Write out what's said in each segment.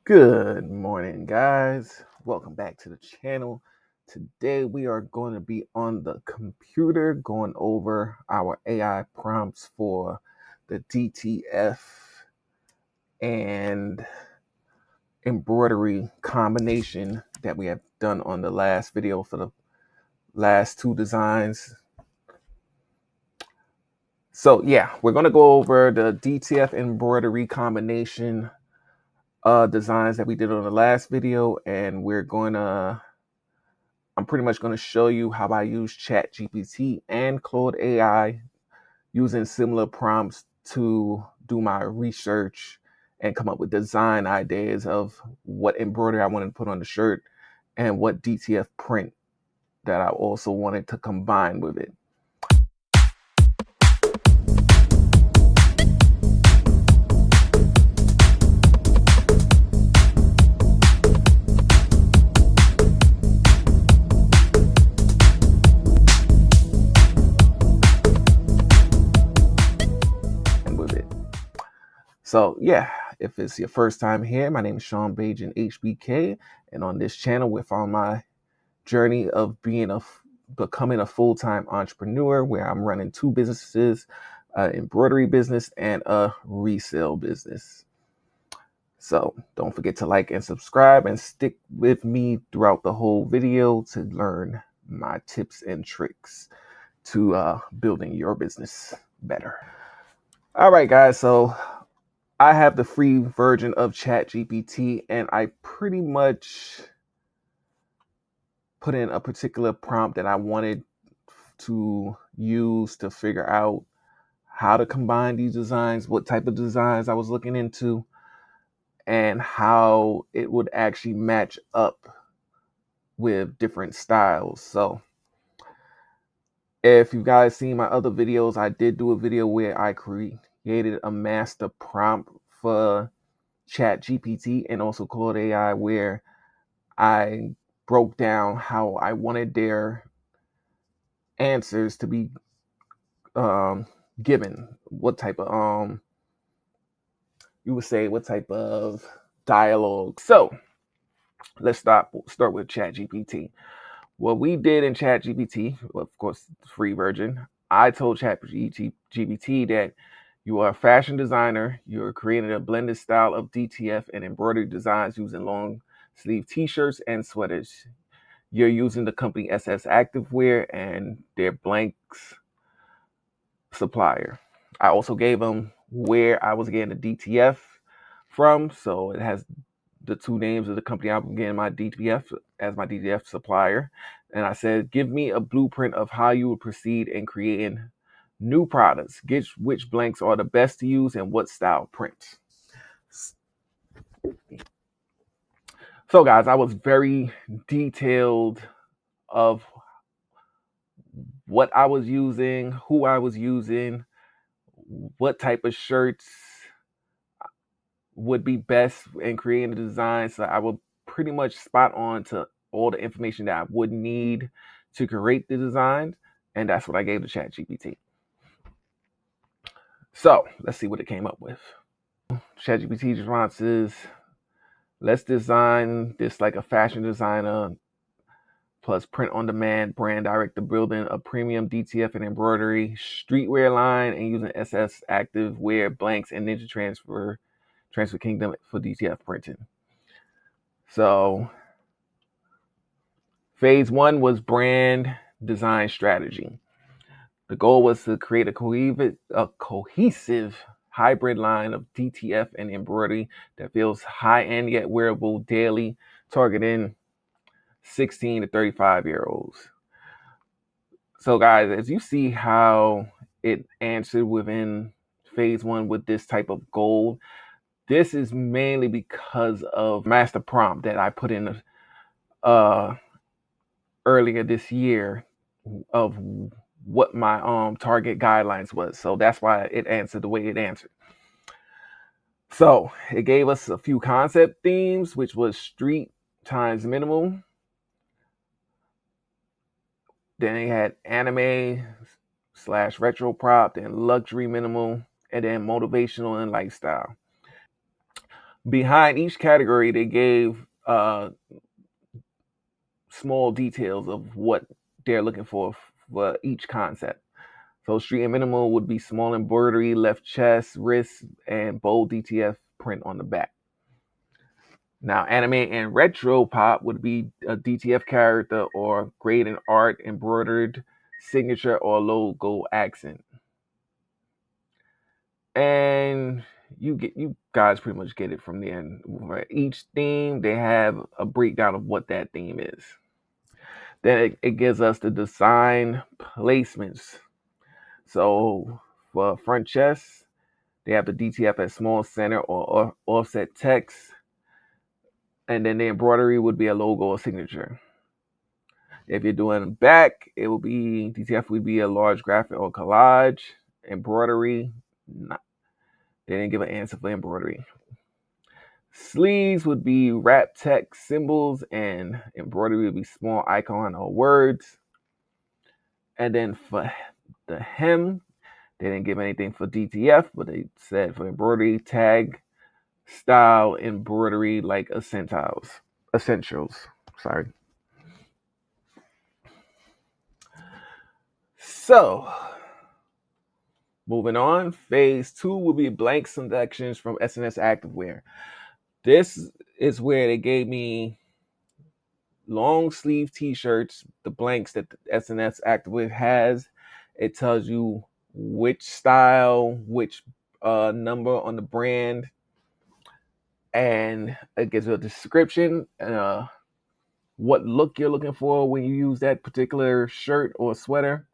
Good morning, guys. Welcome back to the channel. Today we are going to be on the computer going over our AI prompts for the DTF and embroidery combination that we have done on the last video for the last two designs. So yeah, we're going to go over the DTF embroidery combination designs that we did on the last video, and I'm pretty much going to show you how I use ChatGPT and Claude AI using similar prompts to do my research and come up with design ideas of what embroidery I wanted to put on the shirt and what DTF print that I also wanted to combine with it. So yeah, if it's your first time here, my name is Sean Bajan HBK, and on this channel we're on my journey of becoming a full-time entrepreneur, where I'm running two businesses, an embroidery business and a resale business. So don't forget to like and subscribe and stick with me throughout the whole video to learn my tips and tricks to building your business better. All right, guys, so I have the free version of ChatGPT, and I pretty much put in a particular prompt that I wanted to use to figure out how to combine these designs, what type of designs I was looking into, and how it would actually match up with different styles. So if you guys seen my other videos, I did do a video where I created a master prompt for ChatGPT and also Claude AI, where I broke down how I wanted their answers to be given, what type of you would say, what type of dialogue. So let's start with ChatGPT. What we did in ChatGPT, well, of course, free version, I told ChatGPT that you are a fashion designer. You're creating a blended style of DTF and embroidery designs using long sleeve t-shirts and sweaters. You're using the company SS Activewear and their blanks supplier. I also gave them where I was getting the DTF from, so it has the two names of the company I'm getting my DTF as my DTF supplier. And I said, give me a blueprint of how you would proceed in creating new products. Get which blanks are the best to use and what style prints. So guys, I was very detailed of what I was using, who I was using, what type of shirts would be best in creating the design. So I would pretty much spot on to all the information that I would need to create the design. And that's what I gave to ChatGPT. So let's see what it came up with. ChatGPT's response is, let's design this like a fashion designer plus print on demand brand director building a premium DTF and embroidery streetwear line and using SS Activewear blanks and Ninja Transfer Kingdom for DTF printing. So phase one was brand design strategy. The goal was to create a cohesive hybrid line of DTF and embroidery that feels high-end yet wearable daily, targeting 16 to 35-year-olds. So guys, as you see how it answered within phase one with this type of goal, this is mainly because of master prompt that I put in earlier this year of what my target guidelines was. So that's why it answered the way it answered. So it gave us a few concept themes, which was street times minimal. Then they had anime / retro prop, then luxury minimal, and then motivational and lifestyle. Behind each category, they gave small details of what they're looking for each concept. So street and minimal would be small embroidery, left chest, wrist, and bold DTF print on the back. Now, anime and retro pop would be a DTF character or grade and art embroidered signature or logo accent. And you guys pretty much get it from the end. For each theme, they have a breakdown of what that theme is. Then it gives us the design placements. So for front chest, they have the DTF at small center or offset text. And then the embroidery would be a logo or signature. If you're doing back, it will be DTF would be a large graphic or collage. Embroidery, not, they didn't give an answer for embroidery. Sleeves would be wrap text symbols, and embroidery would be small icon or words. And then for the hem, they didn't give anything for DTF, but they said for embroidery, tag, style, embroidery like essentials. Sorry. So, moving on, phase 2 will be blank selections from SNS Activewear. This is where they gave me long sleeve t-shirts, the blanks that the SNS Activewear has. It tells you which style, which number on the brand, and it gives you a description, what look you're looking for when you use that particular shirt or sweater,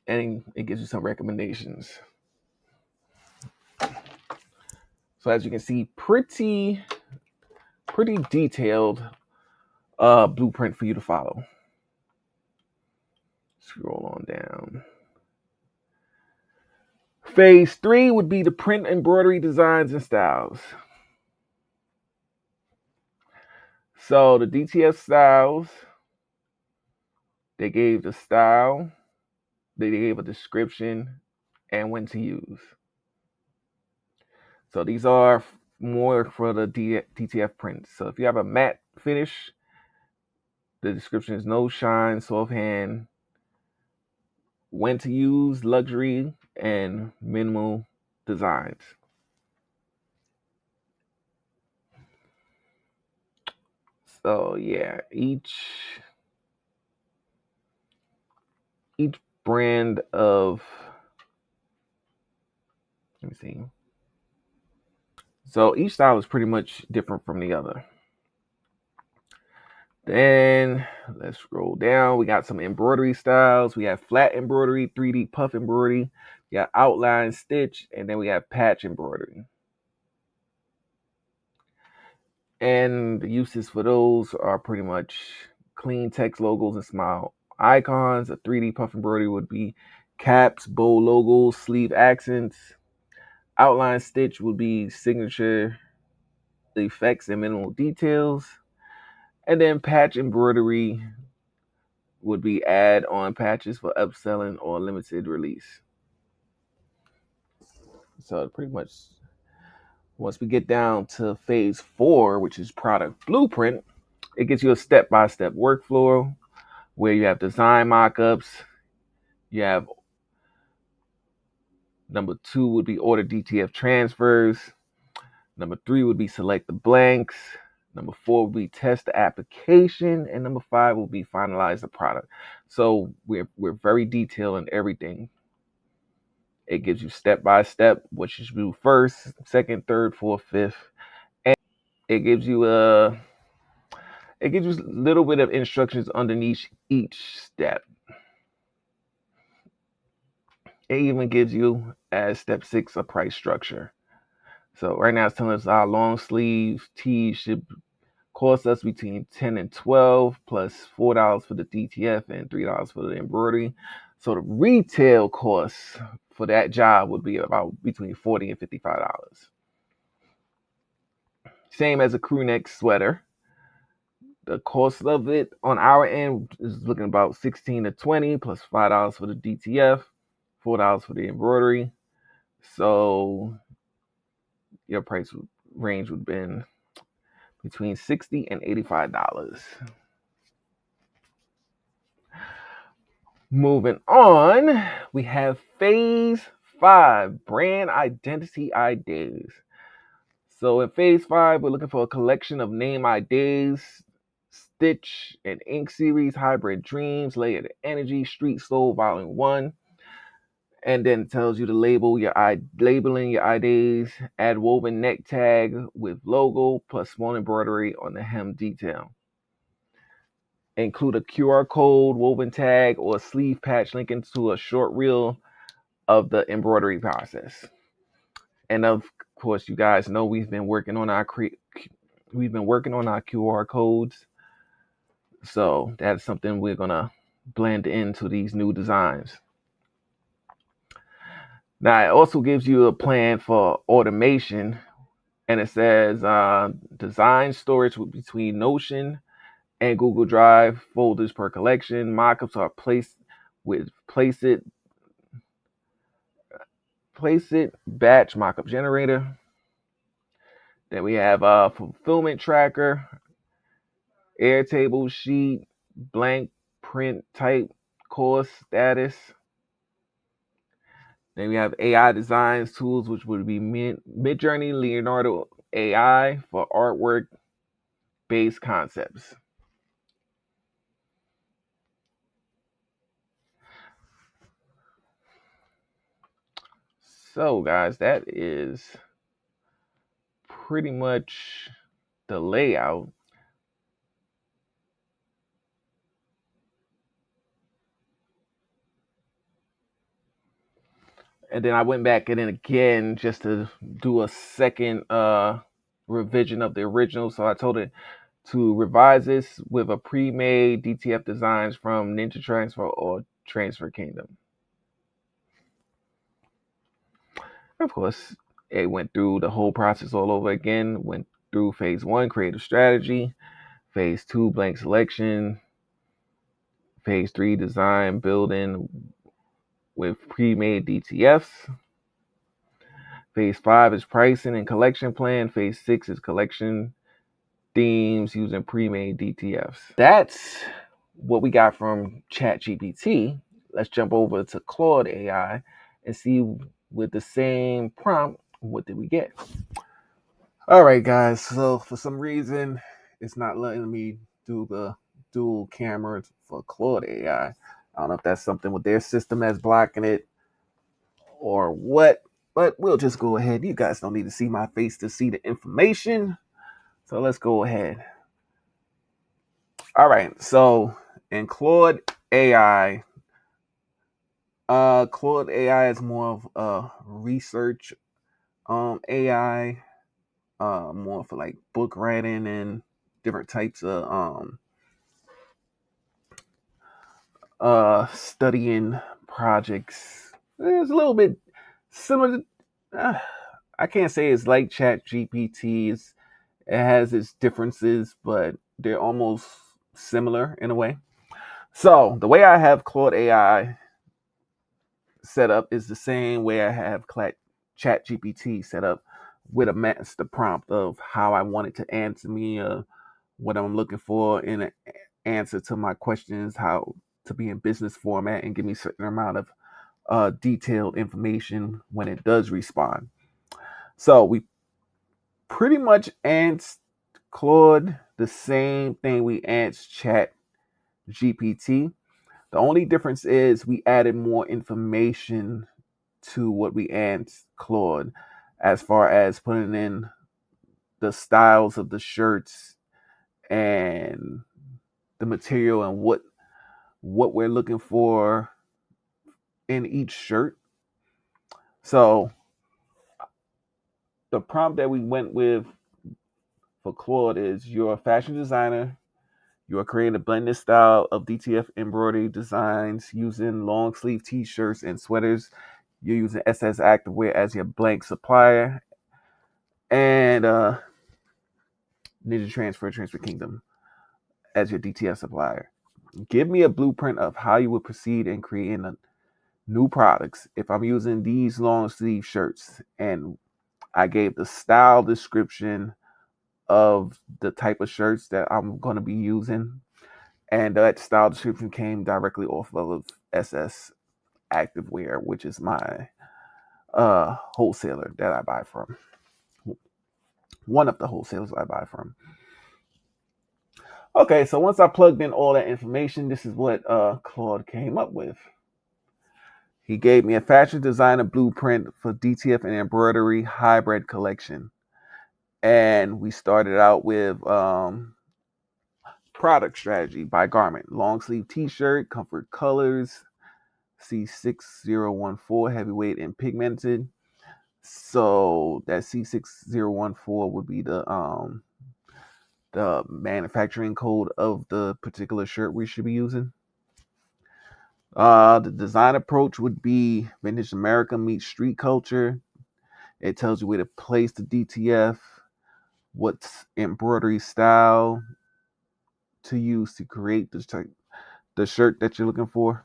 and it gives you some recommendations. So as you can see, pretty detailed blueprint for you to follow. Scroll on down. Phase 3 would be the print embroidery designs and styles. So the DTF styles, they gave the style, they gave a description, and when to use. So these are more for the DTF prints. So if you have a matte finish, the description is no shine, soft hand, when to use, luxury, and minimal designs. So yeah, each brand of, let me see. So each style is pretty much different from the other. Then let's scroll down. We got some embroidery styles. We have flat embroidery, 3D puff embroidery, we got outline stitch, and then we have patch embroidery. And the uses for those are pretty much clean text logos and smile icons. A 3D puff embroidery would be caps, bold logos, sleeve accents. Outline stitch would be signature effects and minimal details. And then patch embroidery would be add-on patches for upselling or limited release. So pretty much once we get down to phase 4, which is product blueprint, it gives you a step-by-step workflow where you have design mockups. You have number 2 would be order DTF transfers. Number 3 would be select the blanks. Number 4 would be test the application, and number 5 will be finalize the product. So we're very detailed in everything. It gives you step by step what you should do first, second, third, fourth, fifth, and it gives you a little bit of instructions underneath each step. It even gives you, as step 6, a price structure. So right now it's telling us our long sleeve tee should cost us between 10 and 12 plus $4 for the DTF and $3 for the embroidery. So the retail cost for that job would be about between $40 and $55. Same as a crew neck sweater. The cost of it on our end is looking about 16 to 20 plus $5 for the DTF, $4 for the embroidery. So your price range would have been between $60 and $85. Moving on, we have phase 5, brand identity ideas. So in phase 5, we're looking for a collection of name ideas, Stitch and Ink series, Hybrid Dreams, Layered Energy, Street Soul Volume 1. And then it tells you to labeling your ideas, add woven neck tag with logo plus small embroidery on the hem detail. Include a QR code, woven tag, or a sleeve patch linking to a short reel of the embroidery process. And of course, you guys know we've been working on our QR codes. So that's something we're gonna blend into these new designs. Now it also gives you a plan for automation, and it says design storage between Notion and Google Drive folders per collection. Mockups are placed with place it batch mockup generator. Then we have a fulfillment tracker, Airtable sheet, blank print type, course status. Then we have AI designs tools, which would be Midjourney, Leonardo AI for artwork based concepts. So guys, that is pretty much the layout. And then I went back and then again just to do a second revision of the original. So I told it to revise this with a pre-made DTF designs from Ninja Transfer or Transfer Kingdom. Of course, it went through the whole process all over again. Went through phase 1, creative strategy, phase 2, blank selection, phase 3, design building with pre-made DTFs. Phase 5 is pricing and collection plan. Phase 6 is collection themes using pre-made DTFs. That's what we got from ChatGPT. Let's jump over to Claude AI and see with the same prompt, what did we get? All right, guys. So for some reason, it's not letting me do the dual cameras for Claude AI. I don't know if that's something with their system that's blocking it or what, but we'll just go ahead. You guys don't need to see my face to see the information. So let's go ahead. All right. So in Claude AI, Claude AI is more of a research AI, more for like book writing and different types of studying projects. It's a little bit similar to, I can't say it's like ChatGPT. It has its differences, but they're almost similar in a way. So the way I have Claude AI set up is the same way I have ChatGPT set up, with a master prompt of how I want it to answer me, what I'm looking for in an answer to my questions, how to be in business format, and give me a certain amount of detailed information when it does respond. So we pretty much asked Claude the same thing we asked ChatGPT. The only difference is we added more information to what we asked Claude, as far as putting in the styles of the shirts and the material and what we're looking for in each shirt. So the prompt that we went with for Claude is: you're a fashion designer. You are creating a blended style of DTF embroidery designs using long sleeve t-shirts and sweaters. You're using SS Activewear as your blank supplier, and Ninja Transfer Kingdom as your DTF supplier. Give me a blueprint of how you would proceed in creating new products if I'm using these long sleeve shirts, and I gave the style description of the type of shirts that I'm going to be using. And that style description came directly off of SS Activewear, which is my wholesaler that I buy from. One of the wholesalers I buy from. Okay, so once I plugged in all that information, this is what Claude came up with. He gave me a fashion designer blueprint for DTF and embroidery hybrid collection. And we started out with product strategy by garment. Long sleeve t-shirt, comfort colors, C6014, heavyweight and pigmented. So that C6014 would be the manufacturing code of the particular shirt we should be using. The design approach would be vintage America meets street culture. It tells you where to place the DTF, what's embroidery style to use to create the shirt that you're looking for.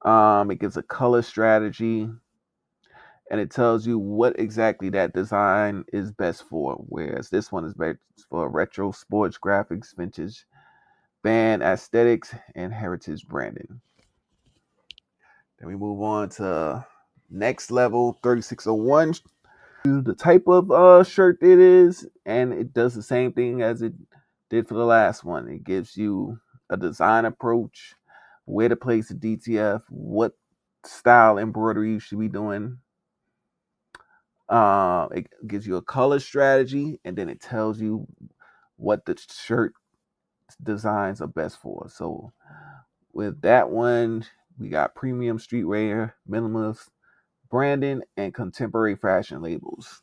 It gives a color strategy, and it tells you what exactly that design is best for. Whereas this one is best for retro sports graphics, vintage band aesthetics, and heritage branding. Then we move on to next level 3601. The type of shirt it is, and it does the same thing as it did for the last one. It gives you a design approach, where to place the DTF, what style embroidery you should be doing. It gives you a color strategy, and then it tells you what the shirt designs are best for. So with that one, we got premium streetwear, minimalist branding, and contemporary fashion labels.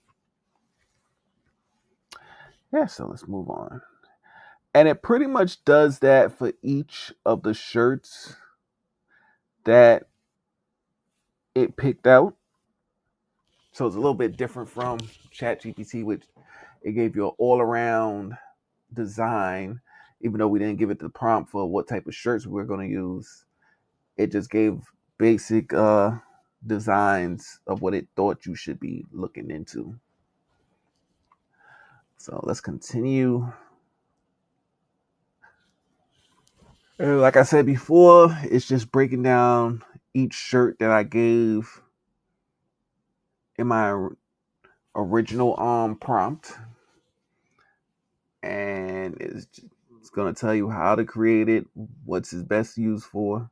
Yeah, so let's move on. And it pretty much does that for each of the shirts that it picked out. So it's a little bit different from ChatGPT, which it gave you an all-around design, even though we didn't give it the prompt for what type of shirts we were going to use. It just gave basic designs of what it thought you should be looking into. So let's continue. Like I said before, it's just breaking down each shirt that I gave in my original prompt, and it's going to tell you how to create it, what's its best used for.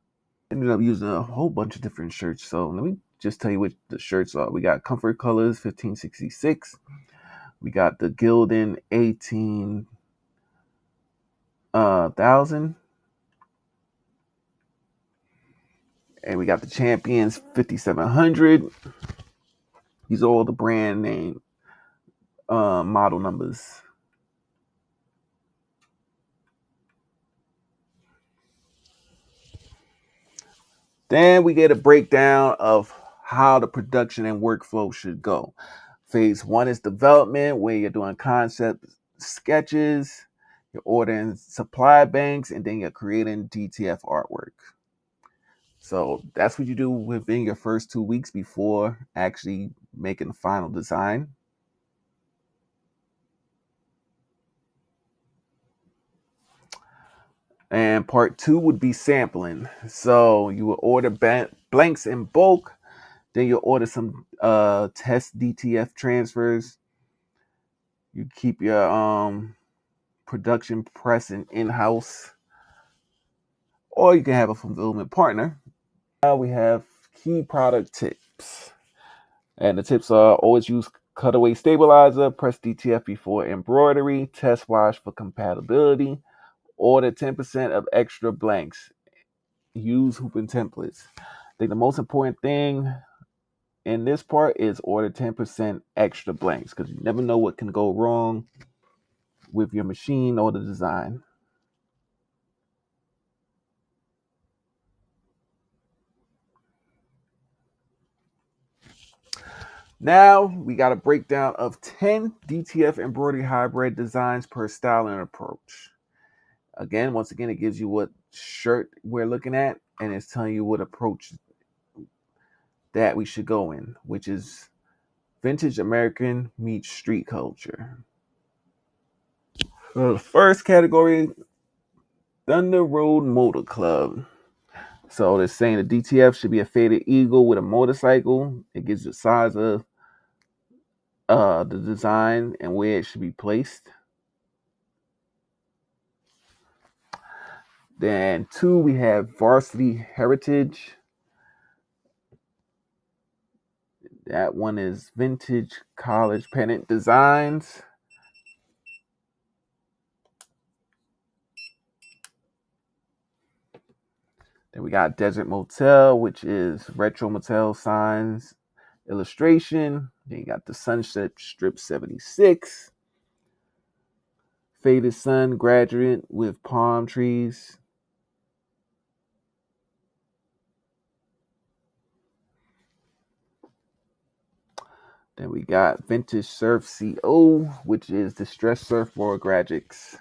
I ended up using a whole bunch of different shirts, so let me just tell you what the shirts are. We got Comfort Colors 1566. We got the Gildan 18,000. And we got the Champions 5700. These are all the brand name model numbers. Then we get a breakdown of how the production and workflow should go. Phase 1 is development, where you're doing concept sketches, you're ordering supply banks, and then you're creating DTF artwork. So that's what you do within your first 2 weeks before actually making the final design. And part 2 would be sampling. So you will order blanks in bulk. Then you'll order some test DTF transfers. You keep your production pressing in-house. Or you can have a fulfillment partner. Now we have key product tips. And the tips are: always use cutaway stabilizer, press DTF before embroidery, test wash for compatibility, order 10% of extra blanks, use hooping templates. I think the most important thing in this part is order 10% extra blanks, because you never know what can go wrong with your machine or the design. Now we got a breakdown of 10 DTF embroidery hybrid designs per style and approach. Again, once again, it gives you what shirt we're looking at, and it's telling you what approach that we should go in, which is Vintage American meets street culture. The first category, Thunder Road Motor Club. So they're saying the DTF should be a faded eagle with a motorcycle. It gives the size of the design and where it should be placed. Then 2, we have Varsity Heritage. That one is Vintage College Pennant Designs. Then we got Desert Motel, which is retro motel signs illustration. Then you got the Sunset Strip 76. Faded Sun Graduate with palm trees. Then we got Vintage Surf CO, which is distressed surfboard graphics.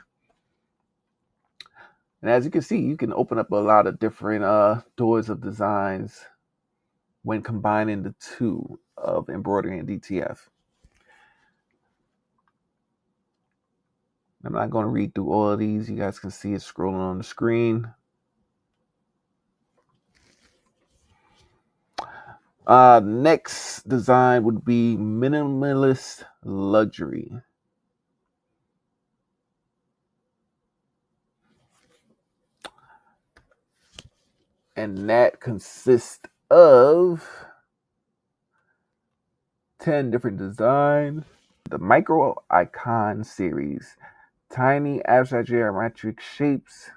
And as you can see, you can open up a lot of different doors of designs when combining the two of embroidery and DTF. I'm not going to read through all of these. You guys can see it scrolling on the screen. Next design would be Minimalist Luxury. And that consists of 10 different designs. The Micro Icon series. Tiny abstract geometric shapes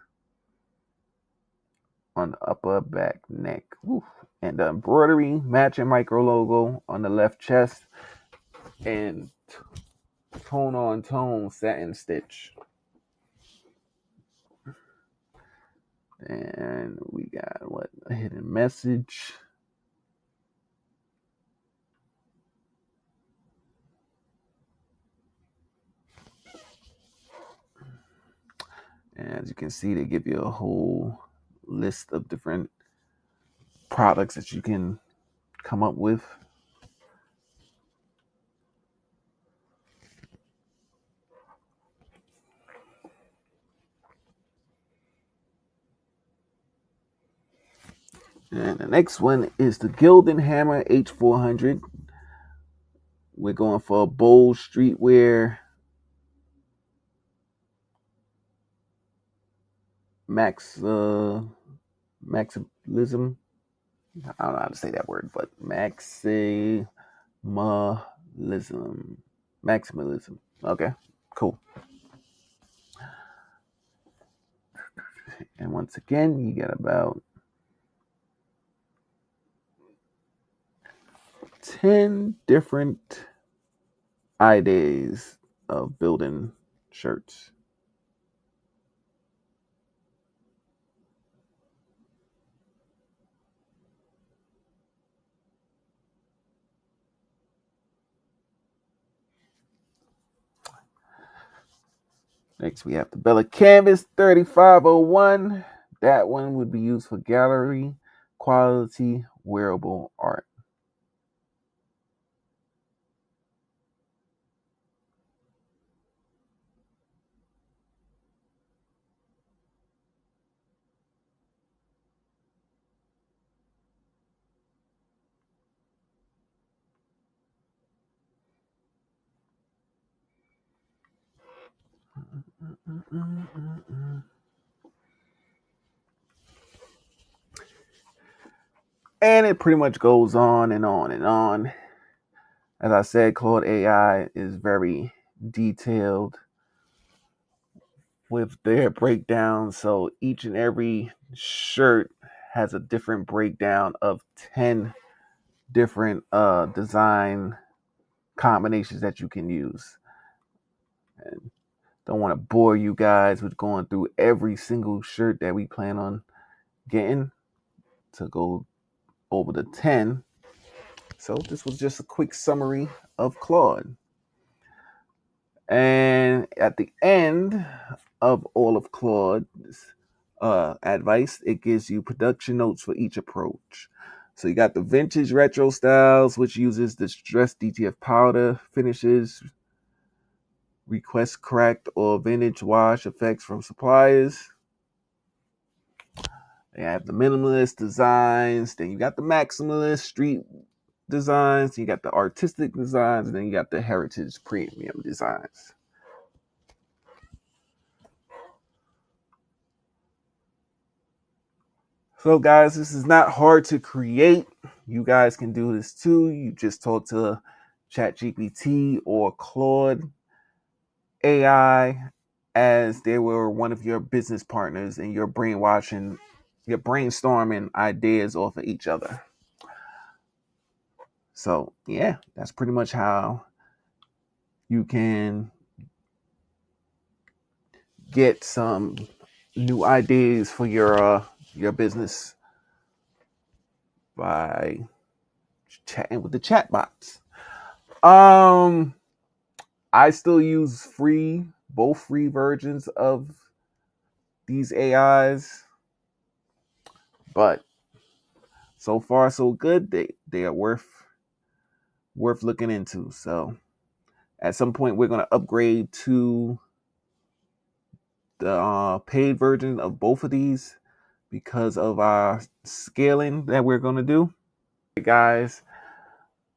on the upper back neck. Oof. And the embroidery matching micro logo on the left chest. And tone on tone satin stitch. And we got a hidden message. And as you can see, they give you a whole list of different products that you can come up with. And the next one is the Gildan Hammer H400. We're going for a bold streetwear maximalism. I don't know how to say that word, but maximalism. Okay, cool. And once again, you get about 10 different ideas of building shirts. Next, we have the Bella Canvas 3501. That one would be used for gallery quality wearable art. And it pretty much goes on and on and on. As I said, Claude AI is very detailed with their breakdown. So each and every shirt has a different breakdown of 10 different design combinations that you can use. And don't want to bore you guys with going through every single shirt that we plan on getting to go over the 10. So this was just a quick summary of Claude. And at the end of all of Claude's advice, it gives you production notes for each approach. So you got the vintage retro styles, which uses the stress DTF powder finishes, request cracked or vintage wash effects from suppliers. They have the minimalist designs. Then you got the maximalist street designs. You got the artistic designs. And then you got the heritage premium designs. So guys, this is not hard to create. You guys can do this too. You just talk to ChatGPT or Claude AI as they were one of your business partners and you're brainstorming ideas off of each other. So yeah, that's pretty much how you can get some new ideas for your business by chatting with the chatbots. I still use both free versions of these AIs, but so far so good. They are worth looking into. So at some point we're gonna upgrade to the paid version of both of these because of our scaling that we're gonna do. Hey guys,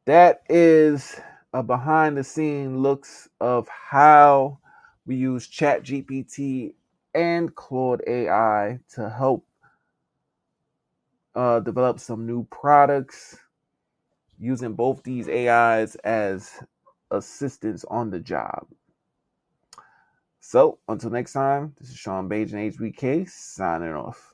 that is a behind the scene looks of how we use ChatGPT and Claude AI to help develop some new products using both these AIs as assistants on the job. So until next time, this is Sean Bage and HBK signing off.